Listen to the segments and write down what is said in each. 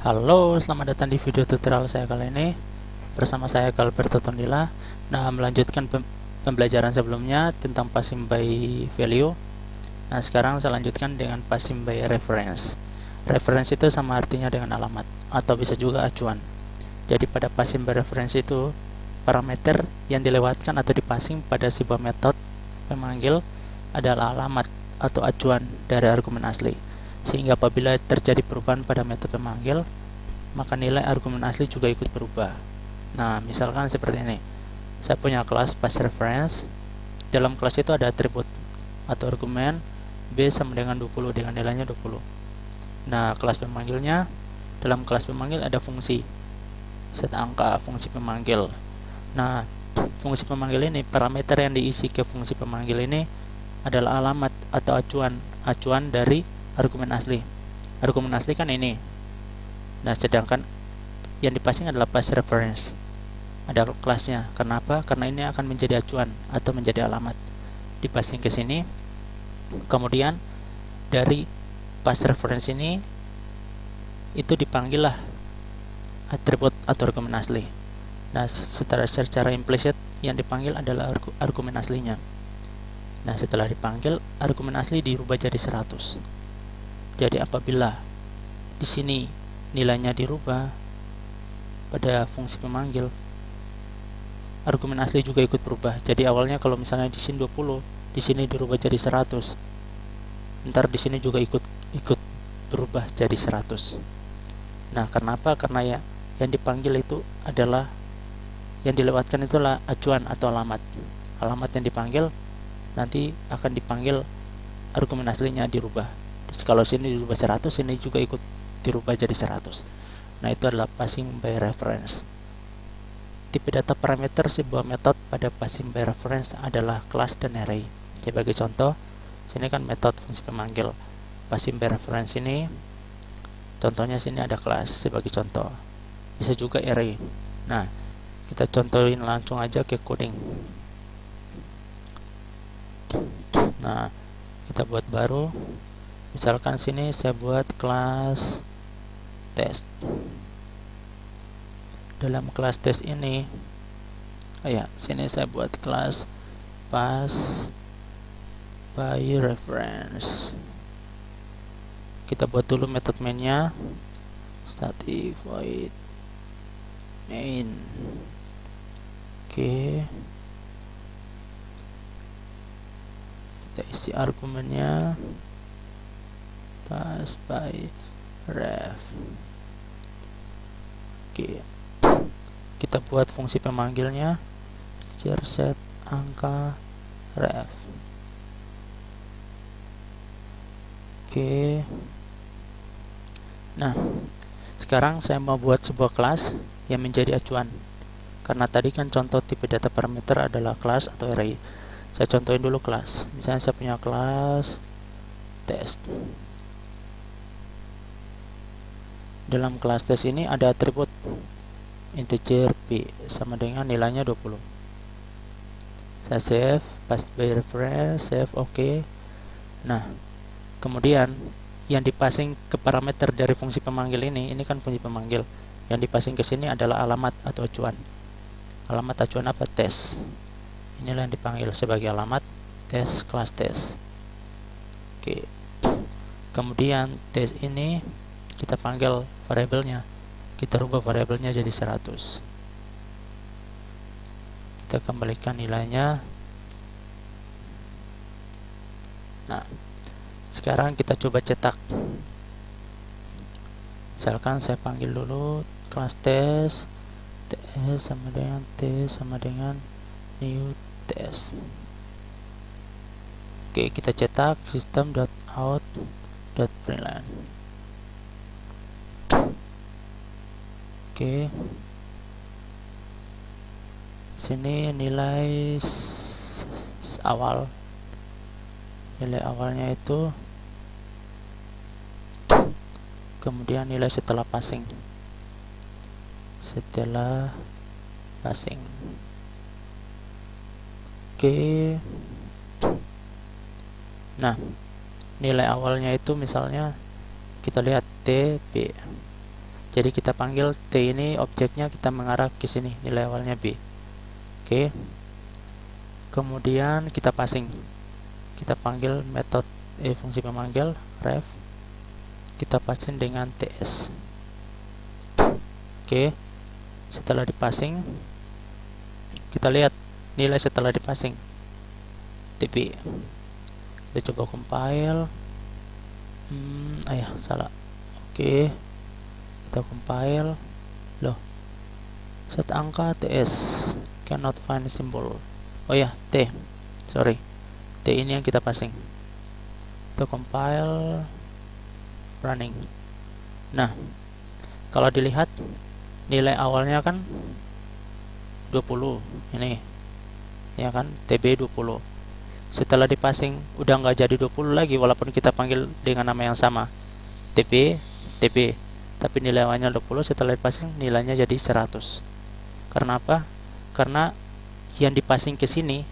Halo, selamat datang di video tutorial saya kali ini. Bersama saya Galberto Tondila. Nah, melanjutkan pembelajaran sebelumnya tentang passing by value. Nah, sekarang saya lanjutkan dengan passing by reference. Reference itu sama artinya dengan alamat atau bisa juga acuan. Jadi pada passing by reference itu parameter yang dilewatkan atau dipassing pada sebuah metode pemanggil adalah alamat atau acuan dari argumen asli. Sehingga apabila terjadi perubahan pada metode pemanggil, maka nilai argumen asli juga ikut berubah. Nah, misalkan seperti ini. Saya punya kelas pass reference. Dalam kelas itu ada atribut atau argumen B sama dengan 20 dengan nilainya 20. Nah, kelas pemanggilnya, dalam kelas pemanggil ada fungsi set angka, fungsi pemanggil. Nah, fungsi pemanggil ini, parameter yang diisi ke fungsi pemanggil ini adalah alamat atau acuan dari argumen asli. Argumen asli kan ini. Nah, sedangkan yang dipassing adalah pass reference. Ada kelasnya. Kenapa? Karena ini akan menjadi acuan atau menjadi alamat. Dipassing ke sini. Kemudian dari pass reference ini itu dipanggillah atribut atau argumen asli. Nah, secara implisit yang dipanggil adalah argumen aslinya. Nah, setelah dipanggil, argumen asli dirubah jadi 100. Jadi apabila di sini nilainya dirubah pada fungsi pemanggil, argumen asli juga ikut berubah. Jadi awalnya kalau misalnya di sini 20, di sini dirubah jadi 100. Ntar di sini juga ikut berubah jadi 100. Nah, kenapa? Karena yang dipanggil itu adalah, yang dilewatkan itulah acuan atau alamat. Alamat yang dipanggil nanti akan dipanggil argumen aslinya dirubah. Kalau sini dirubah 100, ini juga ikut dirubah jadi 100. Nah, itu adalah passing by reference. Tipe data parameter sebuah metode pada passing by reference adalah kelas dan array. Sebagai contoh, sini kan metode fungsi pemanggil. Passing by reference ini, contohnya sini ada kelas sebagai contoh. Bisa juga array. Nah, kita contohin langsung aja ke coding. Nah, kita buat baru. Misalkan sini saya buat kelas test. Dalam kelas test ini, sini saya buat kelas pass by reference. Kita buat dulu metode mainnya, static void main. Oke. Kita isi argumennya pass by ref. Oke. Kita buat fungsi pemanggilnya set angka ref. Oke. Nah, sekarang saya mau buat sebuah kelas yang menjadi acuan. Karena tadi kan contoh tipe data parameter adalah kelas atau array. Saya contohin dulu kelas. Misalnya saya punya kelas test. Dalam kelas test ini ada atribut integer p sama dengan nilainya 20. Saya save, pass by reference, save, oke. Nah, kemudian yang dipassing ke parameter dari fungsi pemanggil ini kan fungsi pemanggil. Yang dipassing ke sini adalah alamat atau acuan. Alamat acuan apa? Tes. Inilah yang dipanggil sebagai alamat tes, kelas tes. Oke. Kemudian tes ini kita panggil variabelnya. Kita rubah variabelnya jadi 100. Kita kembalikan nilainya. Nah, sekarang kita coba cetak. Misalkan saya panggil dulu kelas tes, ts sama dengan new test. Oke, kita cetak system.out.println. Oke. Sini nilai awal. Nilai awalnya itu, kemudian nilai setelah passing. Oke. Nah, nilai awalnya itu misalnya kita lihat TB. Jadi kita panggil T ini objeknya kita mengarah ke sini, nilai awalnya B. Oke. Kemudian kita passing. Kita panggil metode fungsi pemanggil ref. Kita passing dengan TS. Oke. Setelah dipassing, kita lihat nilai setelah dipassing TP. Kita coba compile. Salah. Oke. Kita compile. Loh, set angka TS cannot find symbol. Oh ya, T, sorry, T ini yang kita passing. Kita compile, running. Nah, kalau dilihat nilai awalnya kan 20 ini, ya kan, TB 20. Setelah dipassing udah nggak jadi 20 lagi, walaupun kita panggil dengan nama yang sama, TB, tapi nilai awalnya 20. Setelah dipassing nilainya jadi 100. Karena apa? Karena yang dipassing ke sini,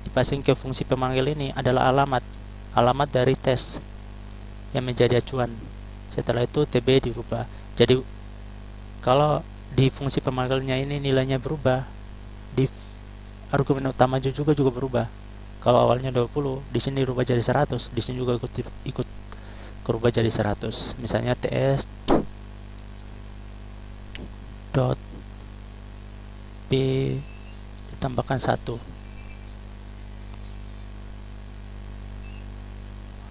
dipassing ke fungsi pemanggil ini adalah alamat dari tes yang menjadi acuan. Setelah itu TB dirubah. Jadi kalau di fungsi pemanggilnya ini nilainya berubah, di argumen utama juga berubah. Kalau awalnya 20, di sini berubah jadi 100, di sini juga ikut berubah jadi 100. Misalnya TS dot B ditambahkan 1.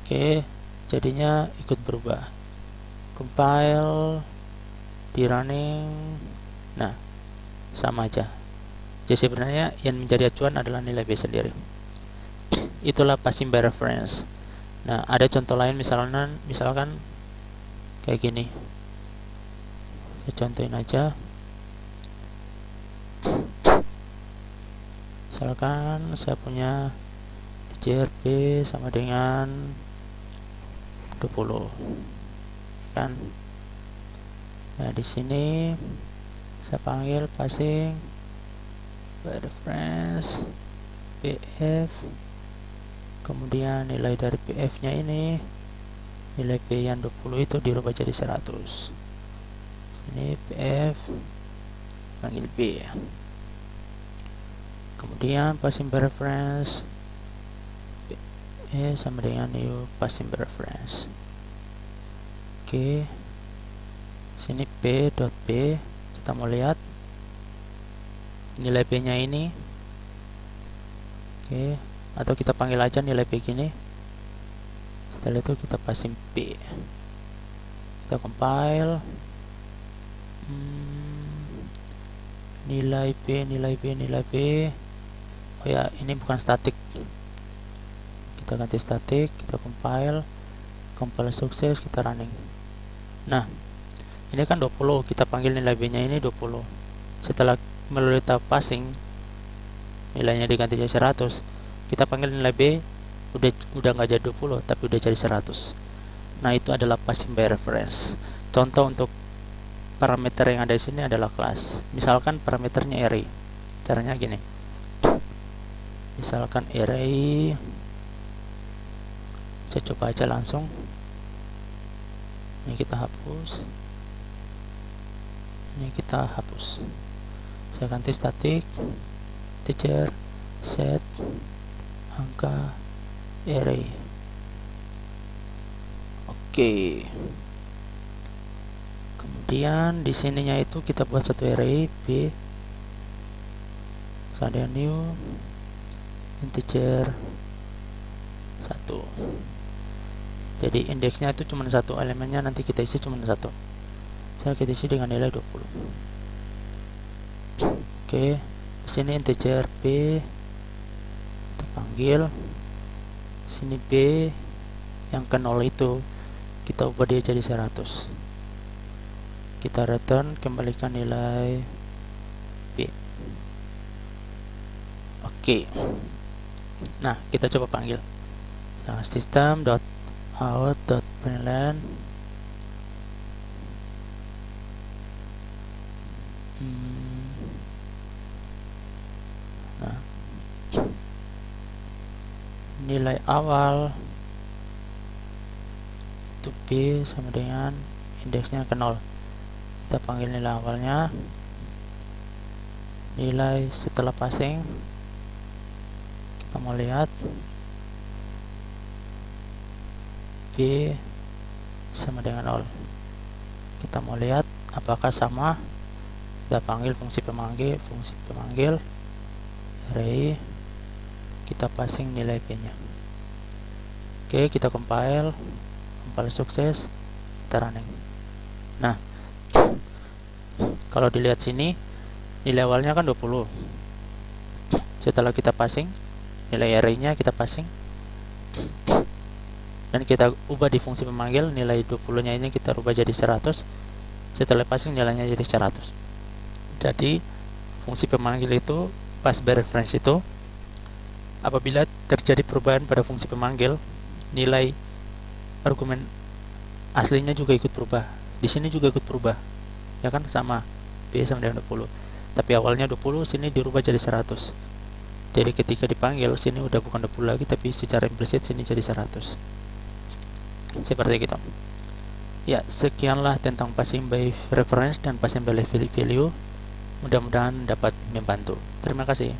Oke, jadinya ikut berubah. Compile, di running. Nah, sama aja. Jadi sebenarnya yang menjadi acuan adalah nilai B sendiri. Itulah passing by reference. Nah, ada contoh lain misalkan kayak gini. Saya contohin aja. Misalkan saya punya integer B sama dengan 20, kan? Nah, di sini saya panggil passing by reference PF, kemudian nilai dari PF nya ini, nilai B yang 20 itu dirubah jadi 100. Ini PF panggil B, kemudian passing by reference sama dengan new passing by reference. Oke, sini P.B, kita mau lihat nilai B nya ini. Oke, atau kita panggil aja nilai B gini. Setelah itu kita passing P, kita compile. Nilai B. Oh ya, ini bukan statik, kita ganti statik. Kita compile sukses, kita running. Nah, ini kan 20, kita panggil nilai B nya ini 20. Setelah melalui tahap passing, nilainya diganti jadi 100. Kita panggil nilai B udah nggak jadi 20, tapi udah jadi 100. Nah, itu adalah passing by reference. Contoh untuk parameter yang ada di sini adalah kelas. Misalkan parameternya array. Caranya gini. Misalkan array, saya coba aja langsung. Ini kita hapus. Saya ganti statik integer set angka array. Oke. Kemudian di sininya itu kita buat satu array B, ada new integer 1. Jadi indeksnya itu cuma 1, elemennya nanti kita isi cuma 1. Kita isi dengan nilai 20. Oke, di sini integer B kita panggil. Sini B yang ke 0 itu kita ubah dia jadi 100. Kita return, kembalikan nilai B. Oke. Nah, kita coba panggil. Nah, system.out.println. Nah, nilai awal itu B sama dengan indeksnya ke 0. Kita panggil nilai awalnya, nilai setelah passing kita mau lihat B sama dengan 0. Kita mau lihat apakah sama. Kita panggil fungsi pemanggil array, kita passing nilai B nya. Oke, kita compile sukses, kita running. Nah, kalau dilihat sini nilai awalnya kan 20. Setelah kita passing nilai array-nya, kita passing dan kita ubah di fungsi pemanggil, nilai 20 nya ini kita ubah jadi 100. Setelah passing nilainya jadi 100. Jadi fungsi pemanggil itu pas reference itu, apabila terjadi perubahan pada fungsi pemanggil, nilai argumen aslinya juga ikut berubah. Di sini juga ikut berubah, ya kan, sama B sama dengan 20. Tapi awalnya 20, sini dirubah jadi 100. Jadi ketika dipanggil sini udah bukan 20 lagi, tapi secara implisit sini jadi 100. Seperti gitu. Ya, sekianlah tentang passing by reference dan passing by value. Mudah-mudahan dapat membantu. Terima kasih.